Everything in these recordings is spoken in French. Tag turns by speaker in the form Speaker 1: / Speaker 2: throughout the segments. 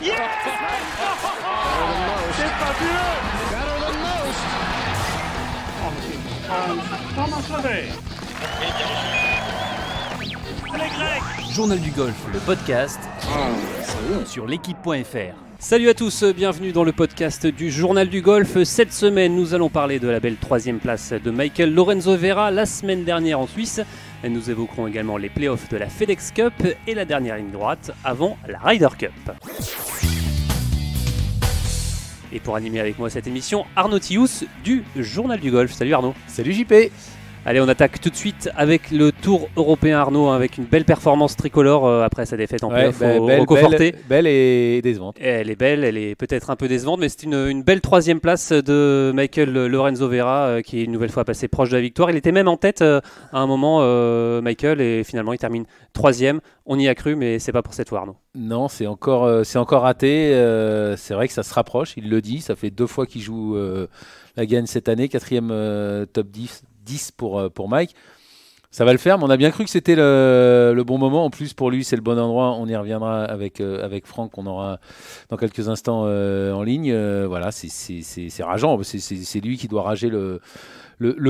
Speaker 1: Yeah! C'est fabuleux! Thomas Levet. Les Grecs.
Speaker 2: Journal du golf, le podcast sur l'équipe.fr. Salut à tous, bienvenue dans le podcast du Journal du Golf. Cette semaine, nous allons parler de la belle 3e place de Michael Lorenzo Vera la semaine dernière en Suisse. Nous évoquerons également les playoffs de la FedEx Cup et la dernière ligne droite avant la Ryder Cup. Et pour animer avec moi cette émission, Arnaud Thious du Journal du Golf. Salut Arnaud.
Speaker 3: Salut JP.
Speaker 2: Allez, on attaque tout de suite avec le Tour européen, Arnaud, avec une belle performance tricolore après sa défaite en playoff au Roccoforte.
Speaker 3: Belle et décevante.
Speaker 2: Elle est belle, elle est peut-être un peu décevante, mais c'est une belle 3e place de Michael Lorenzo Vera qui est une nouvelle fois passé proche de la victoire. Il était même en tête à un moment, Michael, et finalement il termine 3e. On y a cru, mais c'est pas pour cette fois, Arnaud.
Speaker 3: Non, c'est encore raté. C'est vrai que ça se rapproche, il le dit. Ça fait 2 fois qu'il joue la gagne cette année, 4e top 10 pour Mike. Ça va le faire, mais on a bien cru que c'était le bon moment. En plus, pour lui, c'est le bon endroit. On y reviendra avec Franck, qu'on aura dans quelques instants en ligne. Voilà, c'est rageant. C'est lui qui doit rager le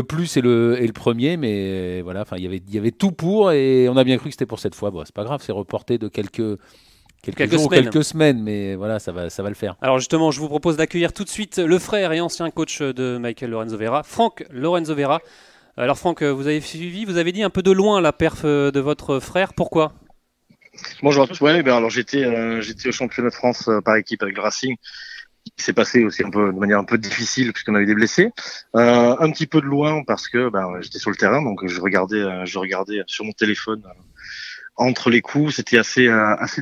Speaker 3: plus et le premier. Mais voilà, enfin, il y avait tout pour et on a bien cru que c'était pour cette fois. Bon, c'est pas grave, c'est reporté de quelques semaines, mais voilà, ça va le faire.
Speaker 2: Alors justement, je vous propose d'accueillir tout de suite le frère et ancien coach de Michael Lorenzo Vera, Franck Lorenzo Vera. Alors Franck, vous avez suivi, vous avez dit un peu de loin la perf de votre frère, pourquoi ?
Speaker 4: Bonjour à tous. Ouais, alors j'étais au championnat de France par équipe avec le Racing. Il s'est passé aussi de manière un peu difficile puisqu'on avait des blessés. Un petit peu de loin parce que j'étais sur le terrain, donc je regardais sur mon téléphone. Entre les coups, c'était assez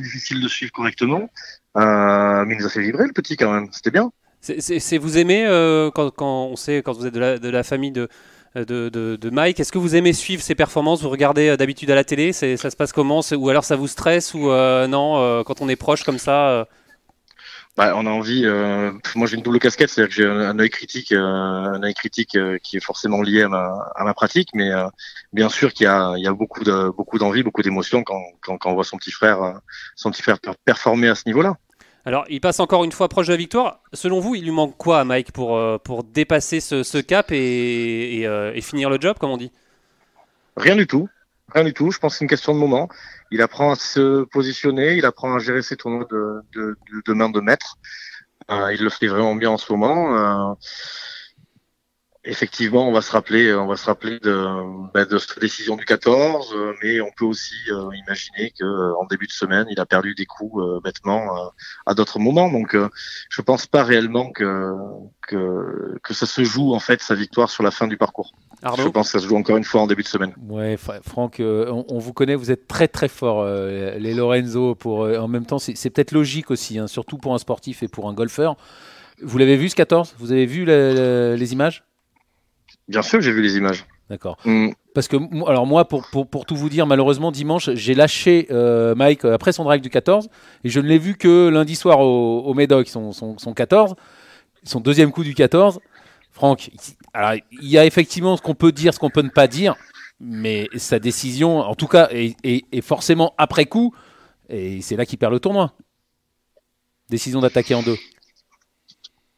Speaker 4: difficile de suivre correctement, mais il nous a fait vibrer le petit quand même, c'était bien.
Speaker 2: C'est vous aimez quand on sait, quand vous êtes de la famille de Mike, est-ce que vous aimez suivre ses performances? Vous regardez d'habitude à la télé, ça se passe comment? Ou alors ça vous stresse ou non, quand on est proche comme ça
Speaker 4: On a envie. Moi, j'ai une double casquette, c'est-à-dire que j'ai un œil critique, qui est forcément lié à ma pratique, mais bien sûr qu'il y a beaucoup d'envie, beaucoup d'émotion quand on voit son petit frère performer à ce niveau-là.
Speaker 2: Alors, il passe encore une fois proche de la victoire. Selon vous, il lui manque quoi à Mike pour dépasser ce cap et finir le job, comme on dit?
Speaker 4: Rien du tout. Je pense que c'est une question de moment. Il apprend à se positionner, il apprend à gérer ses tournois de main de maître. Il le fait vraiment bien en ce moment. Effectivement, on va se rappeler de cette décision du 14, mais on peut aussi imaginer que en début de semaine, il a perdu des coups bêtement à d'autres moments. Donc, je pense pas réellement que ça se joue en fait sa victoire sur la fin du parcours.
Speaker 2: Arnaud ?
Speaker 4: Je pense que ça se joue encore une fois en début de semaine.
Speaker 3: Ouais, Franck, on vous connaît, vous êtes très très fort, les Lorenzo. En même temps, c'est peut-être logique aussi, hein, surtout pour un sportif et pour un golfeur. Vous l'avez vu ce 14 ? Vous avez vu les images ?
Speaker 4: Bien sûr, j'ai vu les images.
Speaker 3: D'accord. Parce que alors moi, pour tout vous dire, malheureusement dimanche, j'ai lâché Mike après son drive du 14 et je ne l'ai vu que lundi soir au Médoc, son 14, son deuxième coup du 14. Franck, alors il y a effectivement ce qu'on peut dire, ce qu'on peut ne pas dire, mais sa décision, en tout cas, est forcément après coup, et c'est là qu'il perd le tournoi. Décision d'attaquer en 2.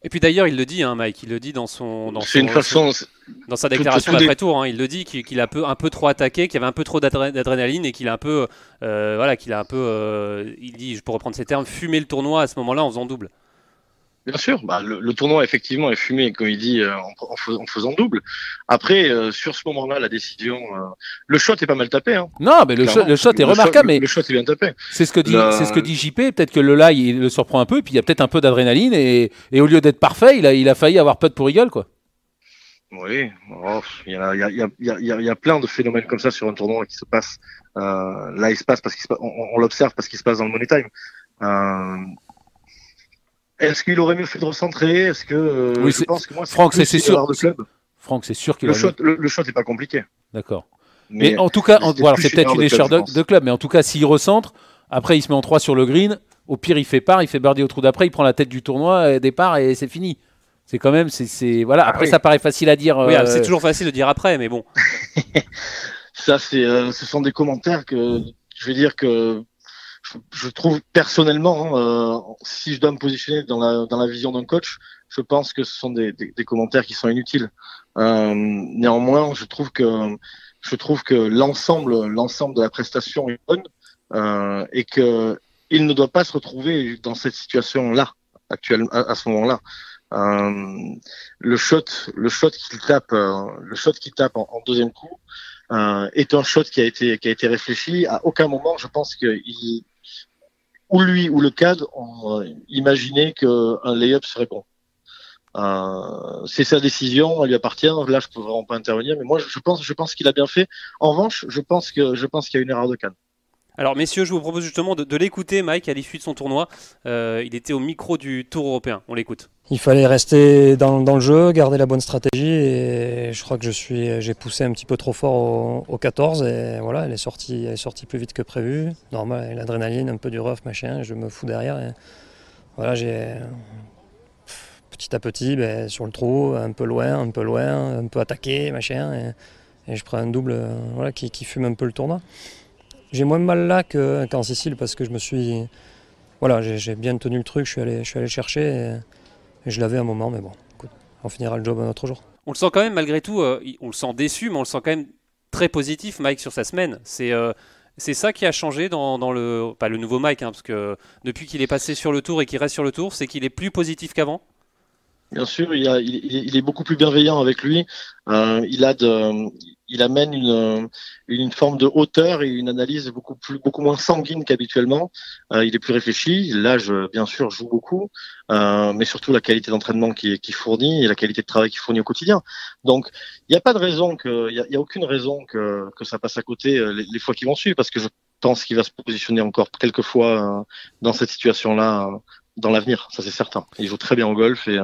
Speaker 2: Et puis d'ailleurs, il le dit, hein, Mike, il le dit dans sa déclaration d'après-tour, hein, il le dit qu'il a un peu trop attaqué, qu'il y avait un peu trop d'adrénaline et qu'il a un peu, il dit, je peux reprendre ces termes, fumé le tournoi à ce moment-là en faisant double.
Speaker 4: Bien sûr, le tournoi effectivement est fumé, comme il dit, en faisant double. Après, sur ce moment-là, la décision, le shot est pas mal tapé. Hein,
Speaker 3: non, mais le shot est remarquable.
Speaker 4: Le shot est bien tapé.
Speaker 3: C'est ce que dit JP. Peut-être que le lie il le surprend un peu, et puis il y a peut-être un peu d'adrénaline, et au lieu d'être parfait, il a failli avoir putt pour eagle, quoi.
Speaker 4: Oui, il y a plein de phénomènes comme ça sur un tournoi qui se passe. Là, il se passe parce on l'observe parce qu'il se passe dans le money time. Est-ce qu'il aurait mieux fait de recentrer? Est-ce que
Speaker 3: oui,
Speaker 4: je pense que moi,
Speaker 3: Franck, c'est sûr.
Speaker 4: De club.
Speaker 3: Franck, c'est sûr qu'il
Speaker 4: le shot est pas compliqué.
Speaker 3: D'accord. Mais en tout cas, c'est peut-être une échelle de club, mais en tout cas, s'il recentre, après il se met en 3 sur le green. Au pire, il fait birdie au trou d'après, il prend la tête du tournoi, départ et c'est fini. C'est quand même, voilà. Après, ça paraît facile à dire.
Speaker 2: Oui, c'est toujours facile de dire après, mais bon.
Speaker 4: Ça, ce sont des commentaires que je vais dire que je trouve personnellement, si je dois me positionner dans la vision d'un coach, je pense que ce sont des commentaires qui sont inutiles. Néanmoins, je trouve que l'ensemble de la prestation est bonne et que il ne doit pas se retrouver dans cette situation-là actuellement à ce moment-là. Le shot qu'il tape en deuxième coup est un shot qui a été réfléchi. À aucun moment, je pense que ou lui ou le CAD ont imaginé qu'un lay-up serait bon. C'est sa décision, elle lui appartient. Là, je peux vraiment pas intervenir, mais moi, je pense qu'il a bien fait. En revanche, je pense qu'il y a une erreur de CAD.
Speaker 2: Alors messieurs, je vous propose justement de l'écouter, Mike, à l'issue de son tournoi. Il était au micro du Tour européen, on l'écoute.
Speaker 5: Il fallait rester dans le jeu, garder la bonne stratégie et je crois que j'ai poussé un petit peu trop fort au 14 et voilà, elle est sortie plus vite que prévu. Normal, l'adrénaline, un peu du rough, machin, je me fous derrière. Et voilà, j'ai petit à petit sur le trou, un peu loin, un peu attaqué, machin, et je prends un double voilà, qui fume un peu le tournoi. J'ai moins mal là qu'en Sicile parce que j'ai bien tenu le truc, je suis allé chercher et je l'avais à un moment, mais bon, écoute, on finira le job un autre jour.
Speaker 2: On le sent quand même malgré tout, on le sent déçu, mais on le sent quand même très positif, Mike, sur sa semaine. C'est ça qui a changé dans pas le nouveau Mike, hein, parce que depuis qu'il est passé sur le Tour et qu'il reste sur le Tour, c'est qu'il est plus positif qu'avant.
Speaker 4: Bien sûr, il est beaucoup plus bienveillant avec lui. Il amène une forme de hauteur et une analyse beaucoup moins sanguine qu'habituellement. Il est plus réfléchi. L'âge, bien sûr, joue beaucoup, mais surtout la qualité d'entraînement qui fournit et la qualité de travail qu'il fournit au quotidien. Donc, il n'y a pas de raison il y a aucune raison que ça passe à côté les fois qui vont suivre, parce que je pense qu'il va se positionner encore quelques fois dans cette situation-là. Dans l'avenir, ça c'est certain. Il joue très bien au golf et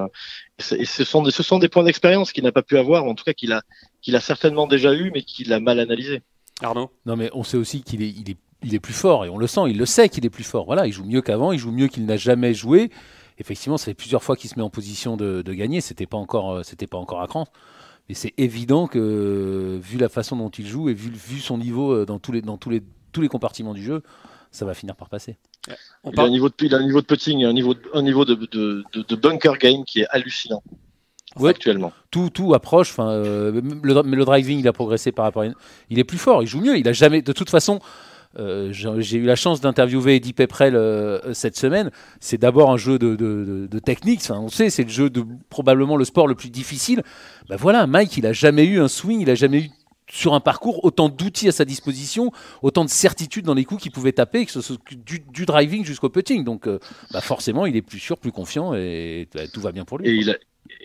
Speaker 4: ce sont des points d'expérience qu'il n'a pas pu avoir, ou en tout cas qu'il a certainement déjà eu, mais qu'il a mal analysé.
Speaker 2: Arnaud ?
Speaker 3: Non, mais on sait aussi qu'il est plus fort et on le sent, il le sait qu'il est plus fort. Voilà, il joue mieux qu'avant, il joue mieux qu'il n'a jamais joué. Effectivement, ça fait plusieurs fois qu'il se met en position de gagner. C'était pas encore à cran. Mais c'est évident que vu la façon dont il joue et vu son niveau dans tous les compartiments du jeu, ça va finir par passer.
Speaker 4: Il a un niveau de putting, un niveau de bunker game qui est hallucinant. Ouais, actuellement.
Speaker 3: Tout approche. Le driving, il a progressé par rapport à... Il est plus fort, il joue mieux. Il a jamais... De toute façon, j'ai eu la chance d'interviewer Eddie Pepperell cette semaine. C'est d'abord un jeu de technique. Enfin, on sait, c'est le jeu probablement le sport le plus difficile. Ben voilà, Mike, il a jamais eu un swing, il a jamais eu sur un parcours autant d'outils à sa disposition, autant de certitude dans les coups qu'il pouvait taper, que ce soit du driving jusqu'au putting. Donc forcément, il est plus sûr, plus confiant et tout va bien pour lui.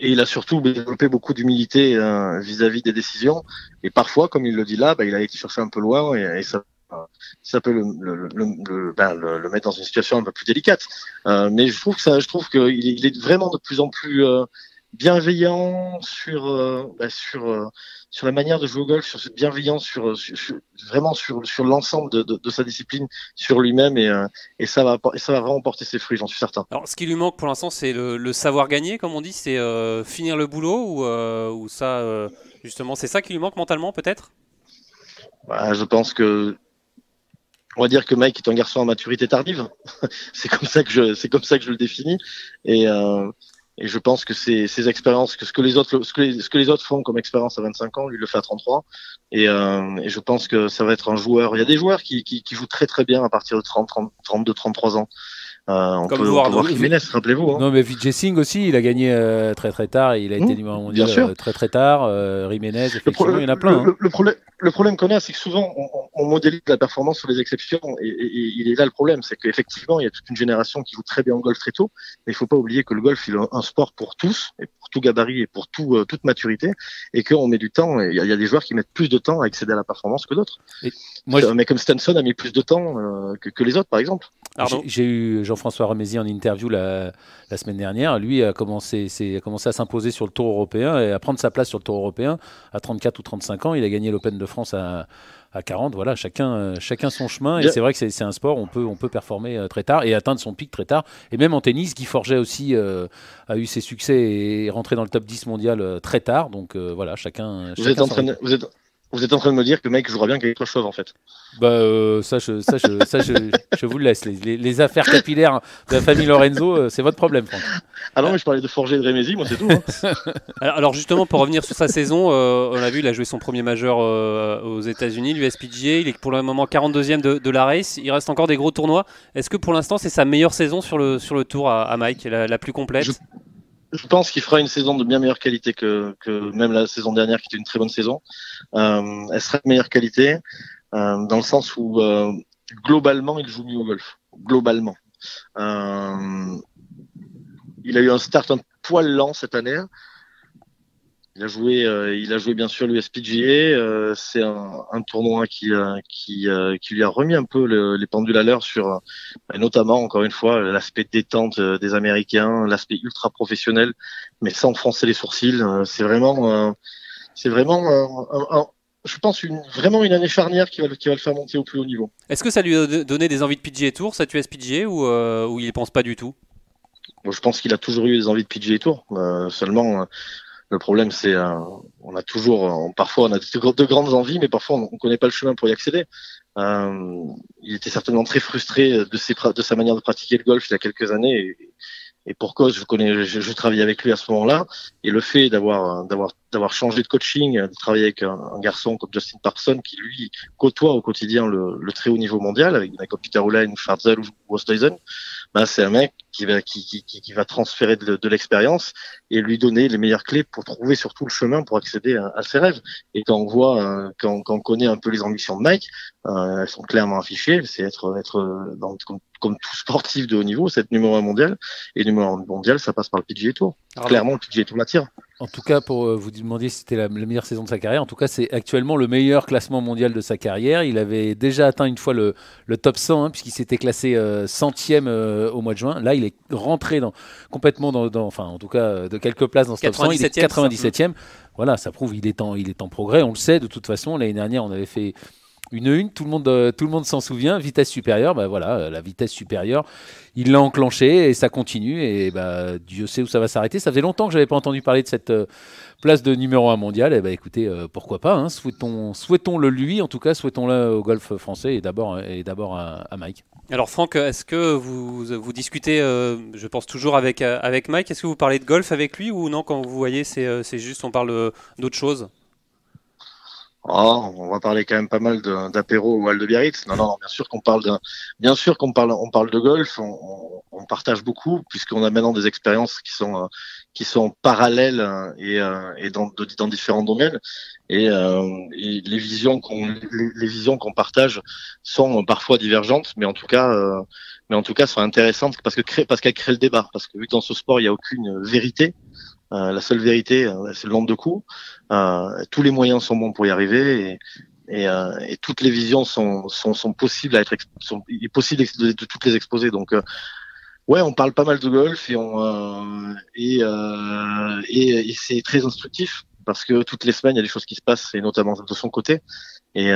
Speaker 4: Et il a surtout développé beaucoup d'humilité vis-à-vis des décisions. Et parfois, comme il le dit là, il a été chercher un peu loin et ça peut le mettre dans une situation un peu plus délicate. Mais je trouve qu'il est vraiment de plus en plus bienveillant sur la manière de jouer au golf, sur cette bienveillance, vraiment sur l'ensemble de sa discipline, sur lui-même, et ça va vraiment porter ses fruits, j'en suis certain.
Speaker 2: Alors, ce qui lui manque pour l'instant, c'est le savoir gagner, comme on dit, c'est finir le boulot, ou ça, justement, c'est ça qui lui manque mentalement, peut-être ?
Speaker 4: Je pense que on va dire que Mike est un garçon à maturité tardive. c'est comme ça que je le définis, et je pense que ces expériences, ce que les autres font comme expérience à 25 ans, lui il le fait à 33. Et je pense que ça va être un joueur. Il y a des joueurs qui jouent très très bien à partir de 32, 33 ans. On peut voir Jiménez, rappelez-vous. Hein.
Speaker 3: Non, mais Vijay Singh aussi, il a gagné très très tard. Il a été numéro mondial très très tard. Jiménez, effectivement, il y en a plein.
Speaker 4: Le problème qu'on a, c'est que souvent on modélise la performance sur les exceptions, et il est là le problème, c'est qu'effectivement il y a toute une génération qui joue très bien au golf très tôt, mais il faut pas oublier que le golf il est un sport pour tous, et pour tout gabarit et pour toute maturité, et qu'on met du temps. Il y a des joueurs qui mettent plus de temps à accéder à la performance que d'autres. Mais comme Stenson a mis plus de temps que les autres, par exemple.
Speaker 3: J'ai eu Jean-François Remézy en interview la semaine dernière. Lui a commencé à s'imposer sur le Tour européen et à prendre sa place sur le Tour européen à 34 ou 35 ans. Il a gagné l'Open de France à 40. Voilà, chacun son chemin. Et c'est vrai que c'est un sport où on peut performer très tard et atteindre son pic très tard. Et même en tennis, Guy Forget aussi a eu ses succès et est rentré dans le top 10 mondial très tard. Donc voilà, chacun
Speaker 4: Vous êtes en train de me dire que Mike jouera bien qu'avec toi chauve en fait.
Speaker 3: Je vous le laisse. Les affaires capillaires de la famille Lorenzo, c'est votre problème, Franck.
Speaker 4: Ah non, mais je parlais de Forger et de Rémézy, moi c'est tout. Hein.
Speaker 2: Alors justement, pour revenir sur sa saison, on l'a vu, il a joué son premier majeur aux États-Unis, l'USPGA. Il est pour le moment 42e de la race. Il reste encore des gros tournois. Est-ce que pour l'instant, c'est sa meilleure saison sur le tour à Mike, la plus complète?
Speaker 4: Je pense qu'il fera une saison de bien meilleure qualité que même la saison dernière, qui était une très bonne saison. Elle sera de meilleure qualité dans le sens où globalement, il joue mieux au golf. Globalement. Il a eu un start un poil lent cette année. Il a joué bien sûr l'USPGA. C'est un tournoi qui lui a remis un peu les pendules à l'heure sur, notamment encore une fois, l'aspect détente des Américains, l'aspect ultra professionnel, mais sans froncer les sourcils. C'est vraiment, je pense vraiment une année charnière qui va le faire monter au plus haut niveau.
Speaker 2: Est-ce que ça lui a donné des envies de PGA Tour, cette USPGA, ou il y pense pas du tout?
Speaker 4: Bon, je pense qu'il a toujours eu des envies de PGA Tour. Seulement. Le problème, c'est on a toujours, parfois on a de grandes envies, mais parfois on connaît pas le chemin pour y accéder. Il était certainement très frustré de sa manière de pratiquer le golf il y a quelques années, et pour cause, je travaillais avec lui à ce moment-là, et le fait d'avoir changé de coaching, de travailler avec un garçon comme Justin Parson qui lui côtoie au quotidien le très haut niveau mondial avec des mecs comme Peter Uihlein, Schwartzel ou Oosthuizen, c'est un mec qui va transférer de l'expérience et lui donner les meilleures clés pour trouver surtout le chemin pour accéder à ses rêves. Et quand on voit, quand on connaît un peu les ambitions de Mike, elles sont clairement affichées. C'est être comme tout sportif de haut niveau, c'est être numéro 1 mondial. Et numéro 1 mondial, ça passe par le PGA Tour. Clairement, le PGA Tour l'attire.
Speaker 3: En tout cas, pour vous demander si c'était la meilleure saison de sa carrière, en tout cas, c'est actuellement le meilleur classement mondial de sa carrière. Il avait déjà atteint une fois le top 100, puisqu'il s'était classé 100e au mois de juin. Là, il est rentré complètement enfin, en tout cas, de quelques places dans ce top 100. Il est 97e. Voilà, ça prouve qu'il est en progrès. On le sait, de toute façon. L'année dernière, on avait fait tout le monde s'en souvient, vitesse supérieure, la vitesse supérieure, il l'a enclenché et ça continue, et Dieu sait où ça va s'arrêter. Ça faisait longtemps que j'avais pas entendu parler de cette place de numéro 1 mondial, et écoutez, pourquoi pas, hein, souhaitons-le lui, en tout cas souhaitons-le au golf français, et d'abord à Mike.
Speaker 2: Alors Franck, est-ce que vous discutez, je pense toujours avec Mike, est-ce que vous parlez de golf avec lui, ou non, quand vous voyez c'est juste on parle d'autre chose?
Speaker 4: On va parler quand même pas mal d'apéro au Val de Biarritz. Non, bien sûr qu'on parle on parle de golf, on partage beaucoup puisqu'on a maintenant des expériences qui sont parallèles et dans différents domaines, et les visions qu'on partage sont parfois divergentes, mais en tout cas sont intéressantes parce qu'elles créent le débat, parce que vu que dans ce sport il n'y a aucune vérité. La seule vérité, c'est le nombre de coups. Tous les moyens sont bons pour y arriver, et toutes les visions sont possibles il est possible de toutes les exposer. Donc, on parle pas mal de golf, et c'est très instructif parce que toutes les semaines il y a des choses qui se passent, et notamment de son côté. Et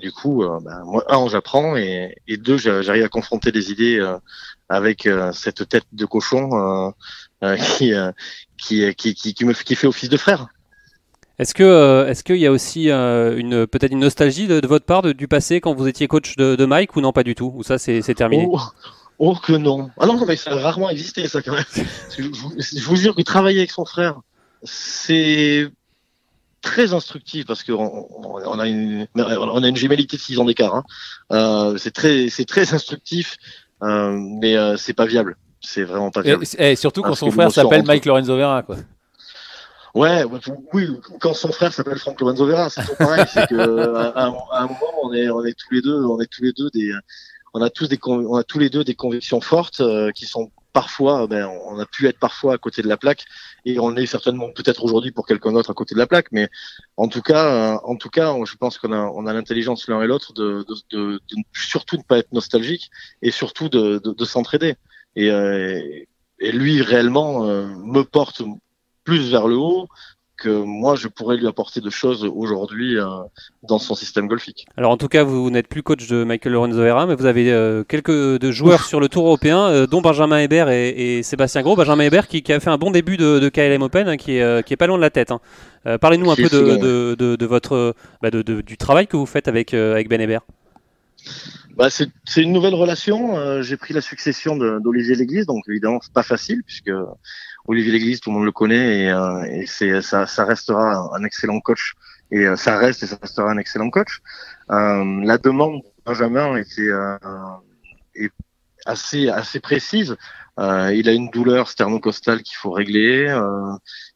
Speaker 4: du coup, moi, j'apprends, et deux, j'arrive à confronter des idées avec cette tête de cochon qui fait office de frère.
Speaker 2: Est-ce qu'il y a aussi peut-être une nostalgie de votre part du passé quand vous étiez coach de Mike, ou non, pas du tout, ou ça c'est terminé?
Speaker 4: Oh que non. Ah non, mais ça a rarement existé, ça, quand même. Je vous jure que travailler avec son frère, c'est très instructif, parce qu'on a une gémellité de 6 ans d'écart. C'est très instructif, mais c'est pas viable. C'est vraiment pas viable.
Speaker 3: Et surtout quand son frère s'appelle Mike Lorenzo Vera, quoi.
Speaker 4: Oui, quand son frère s'appelle Frank Lorenzo Vera, c'est tout pareil. C'est que à un moment, on est tous les deux on a tous les deux des convictions fortes qui sont parfois, on a pu être parfois à côté de la plaque, et on est certainement peut-être aujourd'hui pour quelqu'un d'autre à côté de la plaque, mais en tout cas, je pense qu'on a l'intelligence l'un et l'autre de surtout ne pas être nostalgique, et surtout de s'entraider. Et lui réellement me porte plus vers le haut, que moi je pourrais lui apporter de choses aujourd'hui dans son système golfique.
Speaker 2: Alors en tout cas, vous n'êtes plus coach de Michael Lorenzo Vera, mais vous avez quelques de joueurs sur le Tour européen, dont Benjamin Hébert et Sébastien Gros. Benjamin Hébert qui a fait un bon début de KLM Open, hein, qui est pas loin de la tête. Hein. Parlez-nous un peu de votre du travail que vous faites avec Ben Hébert.
Speaker 4: Bah, c'est une nouvelle relation. J'ai pris la succession d'Olivier Léglise, donc évidemment c'est pas facile puisque Olivier Léglise, tout le monde le connaît et ça restera un excellent coach et ça restera un excellent coach. La demande de Benjamin est assez précise. Il a une douleur sternocostale qu'il faut régler.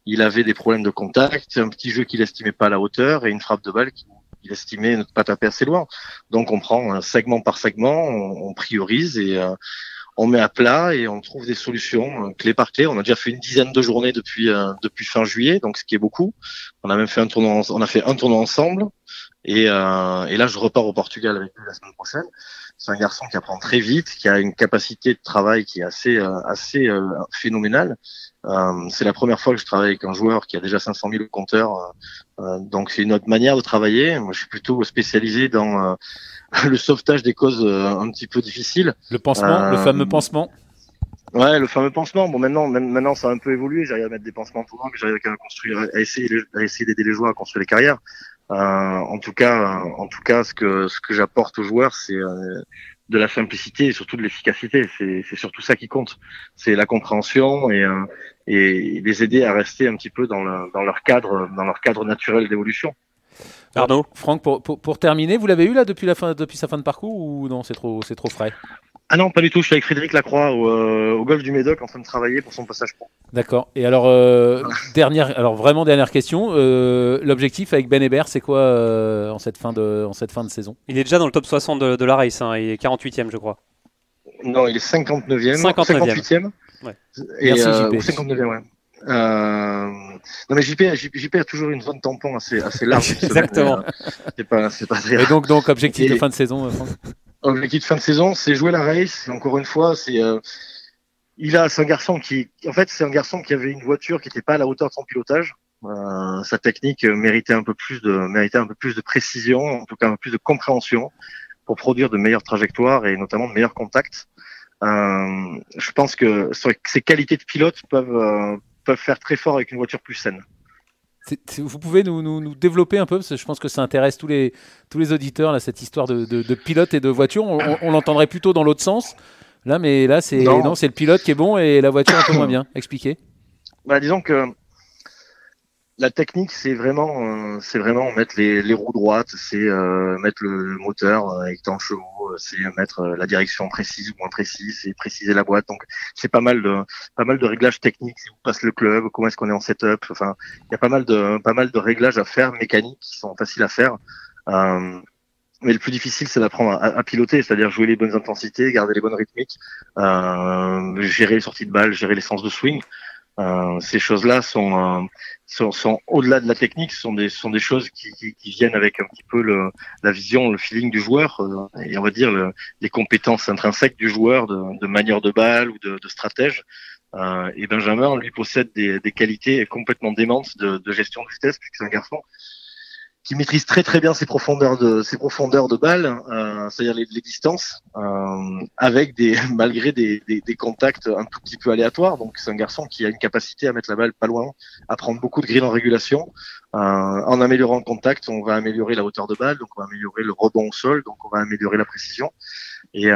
Speaker 4: Il avait des problèmes de contact, un petit jeu qu'il estimait pas à la hauteur et une frappe de balle qu'il estimait ne pas taper assez loin. Donc on prend segment par segment, on priorise et on met à plat et on trouve des solutions clé par clé. On a déjà fait une dizaine de journées depuis fin juillet, donc ce qui est beaucoup. On a même fait un tournoi ensemble et là je repars au Portugal avec lui la semaine prochaine. C'est un garçon qui apprend très vite, qui a une capacité de travail qui est assez phénoménale. C'est la première fois que je travaille avec un joueur qui a déjà 500 000 compteurs, donc c'est une autre manière de travailler. Moi, je suis plutôt spécialisé dans le sauvetage des causes un petit peu difficiles.
Speaker 3: Le pansement, le fameux pansement.
Speaker 4: Ouais, le fameux pansement. Bon, maintenant, ça a un peu évolué. J'arrive à mettre des pansements tout que j'arrive à essayer d'aider les joueurs à construire les carrières. En tout cas, ce que j'apporte aux joueurs, c'est de la simplicité et surtout de l'efficacité. C'est surtout ça qui compte. C'est la compréhension et les aider à rester un petit peu dans leur cadre naturel d'évolution.
Speaker 2: Arnaud,
Speaker 3: Franck, pour terminer, vous l'avez eu là depuis sa fin de parcours ou non, c'est trop frais?
Speaker 4: Ah non, pas du tout. Je suis avec Frédéric Lacroix au golf du Médoc en train de travailler pour son passage pro.
Speaker 3: D'accord. Et alors, dernière question. L'objectif avec Ben Hébert, c'est quoi en cette fin de saison?
Speaker 2: il est déjà dans le top 60 de la race. Hein. Il est 48e, je crois.
Speaker 4: Non, il est 59e. 58e.
Speaker 2: Ouais.
Speaker 4: Et,
Speaker 3: Merci, JP.
Speaker 4: 59e, ouais. Non mais JP a toujours une zone tampon assez large.
Speaker 2: Exactement.
Speaker 4: C'est pas très.
Speaker 3: Et donc objectif de fin de saison, Franck?
Speaker 4: Objectif de fin de saison, c'est jouer la race. Et encore une fois, c'est un garçon qui avait une voiture qui n'était pas à la hauteur de son pilotage. Sa technique méritait un peu plus de précision, en tout cas un peu plus de compréhension pour produire de meilleures trajectoires et notamment de meilleurs contacts. Je pense que ses qualités de pilote peuvent faire très fort avec une voiture plus saine.
Speaker 3: Vous pouvez nous développer un peu, parce que je pense que ça intéresse tous les auditeurs, là, cette histoire de pilote et de voiture. On l'entendrait plutôt dans l'autre sens. Là, mais là, c'est le pilote qui est bon et la voiture un peu moins bien. Expliquez.
Speaker 4: Bah, disons que la technique, c'est vraiment mettre les roues droites, c'est mettre le moteur avec tant de chevaux, c'est mettre la direction précise ou moins précise, c'est préciser la boîte. Donc c'est pas mal de réglages techniques. Si vous passez le club, comment est-ce qu'on est en setup. Enfin, il y a pas mal de réglages à faire mécaniques qui sont faciles à faire. Mais le plus difficile, c'est d'apprendre à piloter, c'est-à-dire jouer les bonnes intensités, garder les bonnes rythmiques, gérer les sorties de balles, gérer les sens de swing. Ces choses-là sont au-delà de la technique, sont des choses qui viennent avec un petit peu la vision, le feeling du joueur et on va dire les compétences intrinsèques du joueur de manière de balle ou de stratège. Et Benjamin, lui, possède des qualités complètement démentes de gestion de vitesse, puisque c'est un garçon qui maîtrise très très bien ses profondeurs de balle, c'est-à-dire les distances, avec malgré des contacts un tout petit peu aléatoires. Donc c'est un garçon qui a une capacité à mettre la balle pas loin, à prendre beaucoup de green en régulation. En améliorant le contact, on va améliorer la hauteur de balle, donc on va améliorer le rebond au sol, donc on va améliorer la précision. Et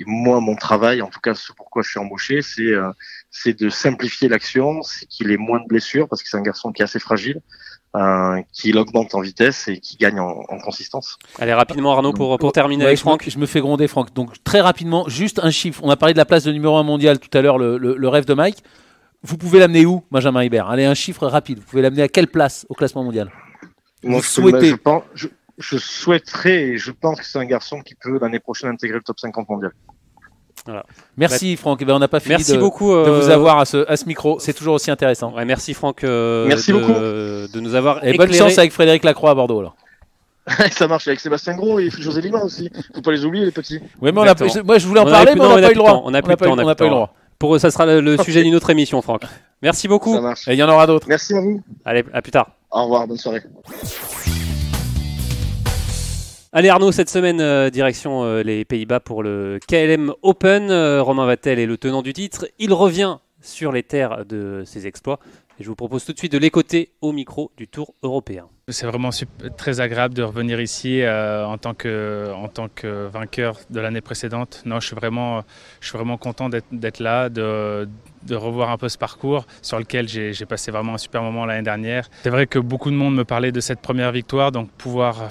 Speaker 4: moi, mon travail, en tout cas, ce pourquoi je suis embauché, c'est de simplifier l'action, c'est qu'il ait moins de blessures, parce que c'est un garçon qui est assez fragile. Qu'il augmente en vitesse et qui gagne en consistance.
Speaker 2: Allez, rapidement Arnaud pour terminer avec Franck.
Speaker 3: Je me fais gronder, Franck. Donc très rapidement, juste un chiffre. On a parlé de la place de numéro 1 mondial tout à l'heure, le rêve de Mike. Vous pouvez l'amener où, Benjamin Hébert? Allez, un chiffre rapide. Vous pouvez l'amener à quelle place au classement mondial?
Speaker 4: Moi, je souhaiterais et je pense que c'est un garçon qui peut l'année prochaine intégrer le top 50 mondial.
Speaker 3: Voilà. Merci Franck. On n'a pas fini
Speaker 2: de
Speaker 3: vous avoir à ce micro. C'est toujours aussi intéressant.
Speaker 2: Ouais, merci Franck
Speaker 4: merci beaucoup
Speaker 2: de nous avoir
Speaker 3: éclairé. Bonne chance avec Frédéric Lacroix à Bordeaux. Alors.
Speaker 4: Ça marche avec Sébastien Gros et José Lima aussi. Faut pas les oublier les petits.
Speaker 3: Oui, mais moi je voulais en parler, mais on n'a pas eu le droit.
Speaker 2: On n'a pas eu le droit. Ça sera le sujet d'une autre émission, Franck. Merci beaucoup.
Speaker 4: Ça marche.
Speaker 3: Et il y en aura d'autres.
Speaker 4: Merci à vous.
Speaker 2: Allez, à plus tard.
Speaker 4: Au revoir, bonne soirée.
Speaker 2: Allez Arnaud, cette semaine, direction les Pays-Bas pour le KLM Open. Romain Vattel est le tenant du titre. Il revient sur les terres de ses exploits. Et je vous propose tout de suite de l'écouter au micro du Tour européen.
Speaker 6: C'est vraiment très agréable de revenir ici en tant que vainqueur de l'année précédente. Non, je suis vraiment content d'être là, de revoir un peu ce parcours sur lequel j'ai passé vraiment un super moment l'année dernière. C'est vrai que beaucoup de monde me parlait de cette première victoire, donc pouvoir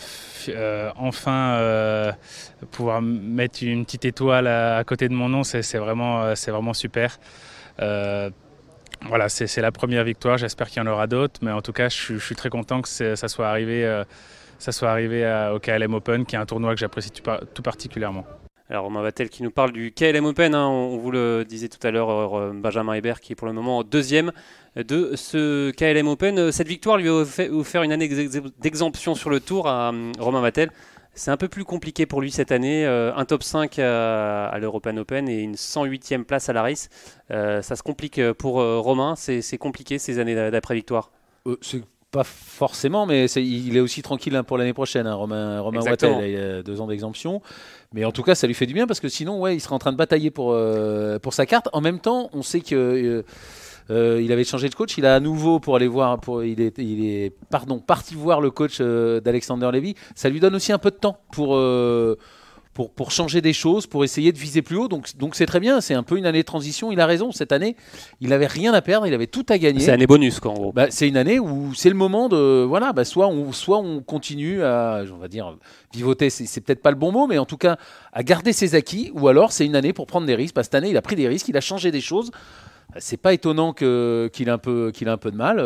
Speaker 6: enfin pouvoir mettre une petite étoile à côté de mon nom, c'est vraiment super. Voilà, c'est la première victoire, j'espère qu'il y en aura d'autres, mais en tout cas je suis très content que ça soit arrivé au KLM Open, qui est un tournoi que j'apprécie tout particulièrement.
Speaker 2: Alors Romain Vattel qui nous parle du KLM Open, hein, on vous le disait tout à l'heure, Benjamin Hébert qui est pour le moment deuxième de ce KLM Open. Cette victoire lui a offert une année d'exemption sur le Tour à Romain Vattel. C'est un peu plus compliqué pour lui cette année, un top 5 à l'European Open et une 108e place à la Race. Ça se complique pour Romain, c'est compliqué ces années d'après-victoire.
Speaker 3: C'est pas forcément, mais il est aussi tranquille pour l'année prochaine. Hein. Romain Vattel, il a 2 ans d'exemption. Mais en tout cas, ça lui fait du bien parce que sinon, il serait en train de batailler pour sa carte. En même temps, on sait que... il avait changé de coach, il a à nouveau pour aller voir, il est parti voir le coach d'Alexander Levy. Ça lui donne aussi un peu de temps pour changer des choses, pour essayer de viser plus haut. Donc c'est très bien, c'est un peu une année de transition. Il a raison, cette année, il n'avait rien à perdre, il avait tout à gagner.
Speaker 2: C'est année bonus, quoi, en gros.
Speaker 3: C'est une année où c'est le moment de soit on continue à, on va dire, vivoter, c'est peut-être pas le bon mot, mais en tout cas à garder ses acquis, ou alors c'est une année pour prendre des risques. Cette année, il a pris des risques, il a changé des choses. C'est pas étonnant qu'il ait un peu de mal.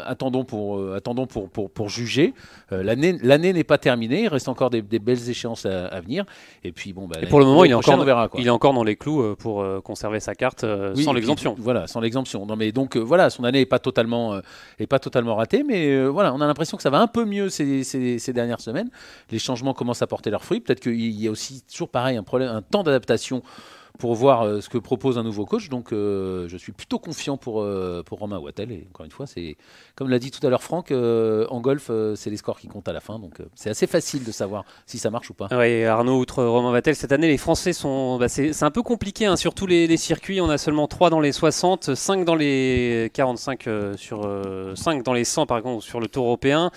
Speaker 3: Attendons pour juger. L'année n'est pas terminée. Il reste encore des belles échéances à venir. Et puis
Speaker 2: et pour le moment, il est
Speaker 3: verra,
Speaker 2: encore dans les clous pour conserver sa carte sans l'exemption.
Speaker 3: Voilà, sans l'exemption. Non, mais donc son année n'est pas totalement ratée. Mais voilà, on a l'impression que ça va un peu mieux ces dernières semaines. Les changements commencent à porter leurs fruits. Peut-être qu'il y a aussi toujours pareil un temps d'adaptation pour voir ce que propose un nouveau coach. Donc je suis plutôt confiant pour Romain Vattel. Et encore une fois, c'est comme l'a dit tout à l'heure Franck, en golf, c'est les scores qui comptent à la fin. Donc c'est assez facile de savoir si ça marche ou pas.
Speaker 2: Oui, Arnaud, outre Romain Vattel, cette année, les Français sont... c'est un peu compliqué, hein, sur tous les circuits. On a seulement 3 dans les 60, 5 dans les 45, 5 dans les 100 par contre sur le Tour européen.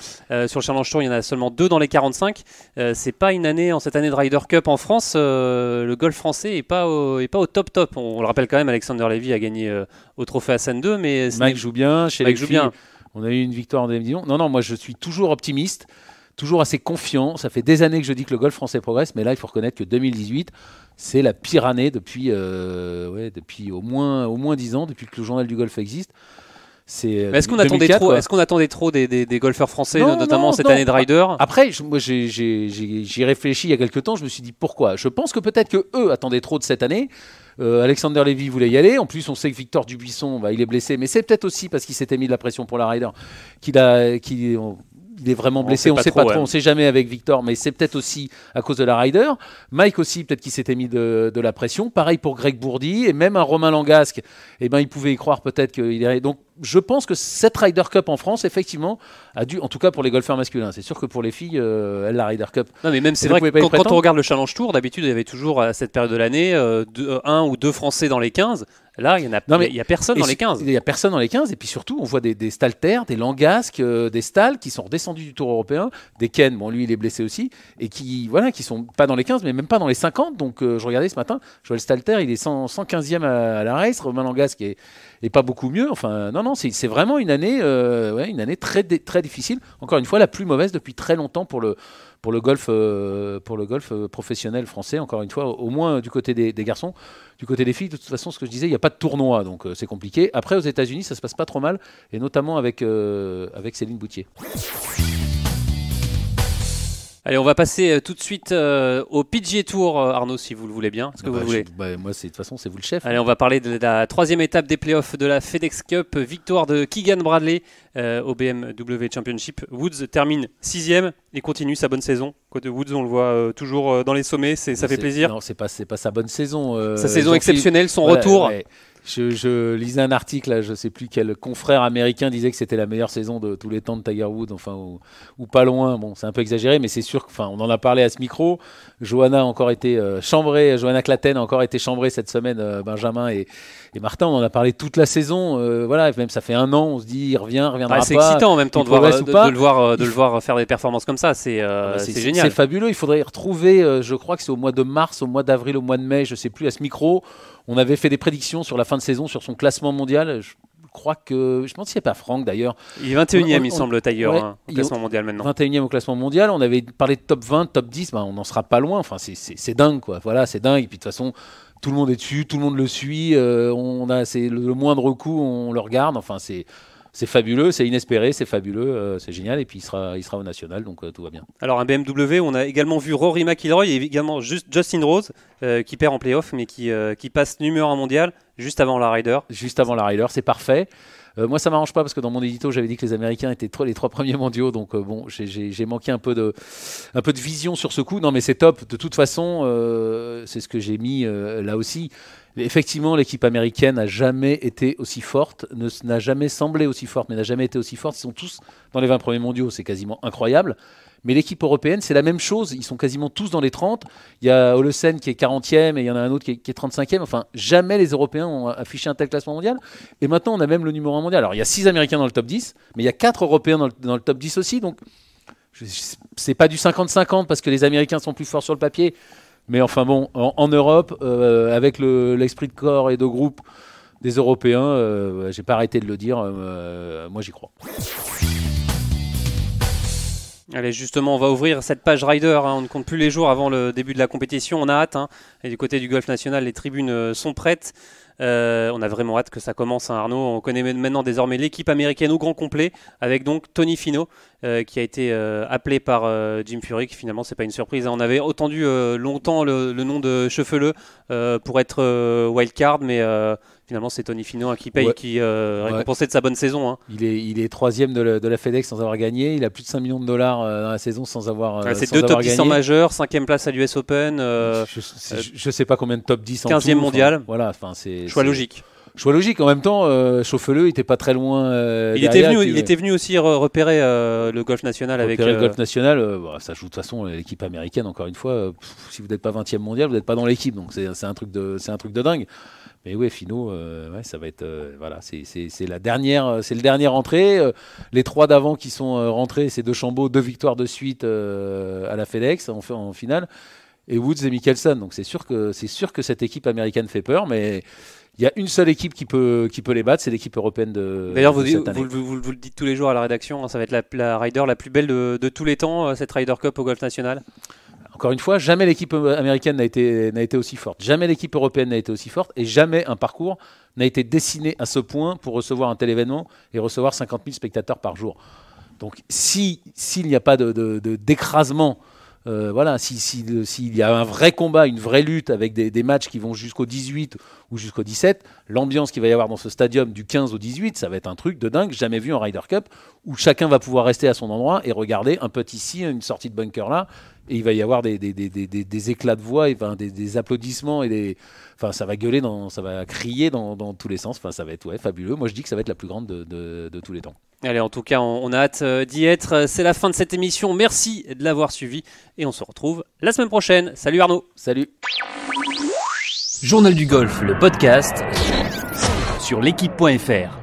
Speaker 2: Sur le Challenge Tour, il y en a seulement 2 dans les 45. C'est pas une année, en cette année de Ryder Cup en France, le golf français n'est pas au top. On le rappelle quand même, Alexander Levy a gagné au Trophée Hassan II, mais
Speaker 3: Mike joue bien. Chez les filles, on a eu une victoire en demi-division. Non, moi je suis toujours optimiste, toujours assez confiant. Ça fait des années que je dis que le golf français progresse, mais là il faut reconnaître que 2018, c'est la pire année depuis au moins 10 ans, depuis que le journal du golf existe.
Speaker 2: Est-ce qu'on attendait trop des golfeurs français, notamment cette année de Ryder?
Speaker 3: Après, j'y réfléchi il y a quelques temps, je me suis dit pourquoi. Je pense que peut-être qu'eux attendaient trop de cette année. Alexander Levy voulait y aller. En plus, on sait que Victor Dubuisson, il est blessé, mais c'est peut-être aussi parce qu'il s'était mis de la pression pour la Ryder qu'il est vraiment blessé, on ne sait pas trop, on ne sait jamais avec Victor, mais c'est peut-être aussi à cause de la Ryder. Mike aussi, peut-être qu'il s'était mis de la pression. Pareil pour Greg Bourdi, et même un Romain Langasque, il pouvait y croire peut-être qu'il irait. Donc je pense que cette Ryder Cup en France, effectivement, a dû, en tout cas pour les golfeurs masculins, c'est sûr que pour les filles, la Ryder Cup.
Speaker 2: Non, mais même c'est vrai que quand on regarde le Challenge Tour, d'habitude il y avait toujours à cette période de l'année 1 ou 2 Français dans les 15. Là, il n'y a personne dans les 15.
Speaker 3: Il n'y a personne dans les 15. Et puis surtout, on voit des Stalter, des Langasque, des Stahl qui sont redescendus du Tour européen. Des Ken, lui, il est blessé aussi. Et qui sont pas dans les 15, mais même pas dans les 50. Donc, je regardais ce matin, Joël Stalter, il est 115e à la Race. Romain Langasque est pas beaucoup mieux. Enfin, non, c'est vraiment une année très, très difficile. Encore une fois, la plus mauvaise depuis très longtemps pour le golf professionnel français, encore une fois, au moins du côté des garçons. Du côté des filles, de toute façon, ce que je disais, il n'y a pas de tournoi, donc c'est compliqué. Après, aux États-Unis, ça se passe pas trop mal, et notamment avec Céline Boutier.
Speaker 2: Allez, on va passer tout de suite au PGA Tour, Arnaud, si vous le voulez bien. Est-ce que vous voulez
Speaker 3: moi, de toute façon, c'est vous le chef.
Speaker 2: Allez, on va parler de la 3e étape des playoffs de la FedEx Cup. Victoire de Keegan Bradley au BMW Championship. Woods termine 6e et continue sa bonne saison. Côté Woods, on le voit toujours dans les sommets, ça fait plaisir.
Speaker 3: Non, c'est pas sa bonne saison.
Speaker 2: Sa saison exceptionnelle, son retour.
Speaker 3: Ouais. Je lisais un article, là, je ne sais plus quel confrère américain disait que c'était la meilleure saison de tous les temps de Tiger Woods, enfin, ou pas loin. Bon, c'est un peu exagéré, mais c'est sûr qu'on en a parlé à ce micro. Johanna a encore été chambrée, Johanna Claten a encore été chambrée cette semaine, Benjamin et Martin, on en a parlé toute la saison. Voilà, même ça fait un an, on se dit, il reviendra pas.
Speaker 2: C'est excitant en même temps de le voir faire des performances comme ça, c'est génial.
Speaker 3: C'est fabuleux, il faudrait retrouver, je crois que c'est au mois de mars, au mois d'avril, au mois de mai, je ne sais plus, à ce micro. On avait fait des prédictions sur la fin de saison, sur son classement mondial. Je crois que. Je me demande s'il n'y a pas Franck d'ailleurs.
Speaker 2: Il est 21e, il semble, Tiger, au classement mondial maintenant.
Speaker 3: 21e au classement mondial. On avait parlé de top 20, top 10. On n'en sera pas loin. Enfin, c'est dingue, quoi. Voilà, c'est dingue. Et puis de toute façon, tout le monde est dessus, tout le monde le suit. C'est le moindre coup, on le regarde. Enfin, c'est fabuleux, c'est inespéré, c'est fabuleux, c'est génial. Et puis il sera au national, donc tout va bien.
Speaker 2: Alors un BMW, on a également vu Rory McIlroy et également Justin Rose qui perd en playoff, mais qui passe numéro 1 mondial juste avant la Ryder.
Speaker 3: Juste avant la Ryder, c'est parfait. Moi, ça m'arrange pas parce que dans mon édito, j'avais dit que les Américains étaient les 3 premiers mondiaux, donc bon, j'ai manqué un peu de vision sur ce coup. Non, mais c'est top. De toute façon, c'est ce que j'ai mis là aussi. Effectivement, l'équipe américaine n'a jamais été aussi forte, n'a jamais semblé aussi forte, mais n'a jamais été aussi forte. Ils sont tous dans les 20 premiers mondiaux, c'est quasiment incroyable. Mais l'équipe européenne, c'est la même chose. Ils sont quasiment tous dans les 30. Il y a Olesen qui est 40e et il y en a un autre qui est 35e. Enfin, jamais les Européens ont affiché un tel classement mondial. Et maintenant, on a même le numéro 1 mondial. Alors, il y a 6 Américains dans le top 10, mais il y a 4 Européens dans le top 10 aussi. Donc, c'est pas du 50-50 parce que les Américains sont plus forts sur le papier. Mais enfin bon, en Europe, avec l'esprit de corps et de groupe des Européens, j'ai pas arrêté de le dire, moi j'y crois.
Speaker 2: Allez, justement, on va ouvrir cette page Ryder. On ne compte plus les jours avant le début de la compétition. On a hâte. Et du côté du golf national, les tribunes sont prêtes. On a vraiment hâte que ça commence, Arnaud. On connaît maintenant désormais l'équipe américaine au grand complet, avec donc Tony Finau qui a été appelé par Jim Furyk. Finalement, c'est pas une surprise. On avait entendu longtemps le nom de Schauffele pour être wildcard, mais finalement, c'est Tony Finau qui paye, qui récompensait de sa bonne saison.
Speaker 3: Il est 3e de la FedEx sans avoir gagné. Il a plus de 5 millions de dollars dans la saison sans avoir gagné.
Speaker 2: C'est 2 top 10 en majeur, 5e place à l'US Open.
Speaker 3: Je sais pas combien de top 10 en
Speaker 2: 15e
Speaker 3: tout.
Speaker 2: mondial.
Speaker 3: Voilà,
Speaker 2: choix logique.
Speaker 3: Choix logique. En même temps, Schauffele était pas très loin.
Speaker 2: Il était venu aussi repérer le golf national avec.
Speaker 3: Le golf national, ça joue de toute façon l'équipe américaine. Encore une fois, si vous n'êtes pas 20e mondial, vous n'êtes pas dans l'équipe. Donc c'est un truc de dingue. Mais oui, Finau, ça va être voilà, c'est la dernière, c'est le dernier rentré. Les 3 d'avant qui sont rentrés, c'est DeChambeau, 2 victoires de suite à la FedEx en finale, et Woods et Mickelson. Donc c'est sûr que cette équipe américaine fait peur, mais il y a une seule équipe qui peut les battre, c'est l'équipe européenne de.
Speaker 2: D'ailleurs,
Speaker 3: vous
Speaker 2: le dites tous les jours à la rédaction, ça va être la Ryder la plus belle de tous les temps, cette Ryder Cup au golf national.
Speaker 3: Encore une fois, jamais l'équipe américaine n'a été aussi forte. Jamais l'équipe européenne n'a été aussi forte. Et jamais un parcours n'a été dessiné à ce point pour recevoir un tel événement et recevoir 50 000 spectateurs par jour. Donc, s'il n'y a pas d'écrasement, s'il y a un vrai combat, une vraie lutte avec des matchs qui vont jusqu'au 18 ou jusqu'au 17, l'ambiance qu'il va y avoir dans ce stadium du 15 au 18, ça va être un truc de dingue, jamais vu en Ryder Cup, où chacun va pouvoir rester à son endroit et regarder un petit ici, une sortie de bunker là, et il va y avoir des éclats de voix, des applaudissements, ça va gueuler, ça va crier dans tous les sens, ça va être fabuleux. Moi je dis que ça va être la plus grande de tous les temps.
Speaker 2: Allez, en tout cas, on a hâte d'y être. C'est la fin de cette émission. Merci de l'avoir suivi et on se retrouve la semaine prochaine. Salut Arnaud.
Speaker 3: Salut.
Speaker 2: Journal du golf, le podcast sur l'équipe.fr.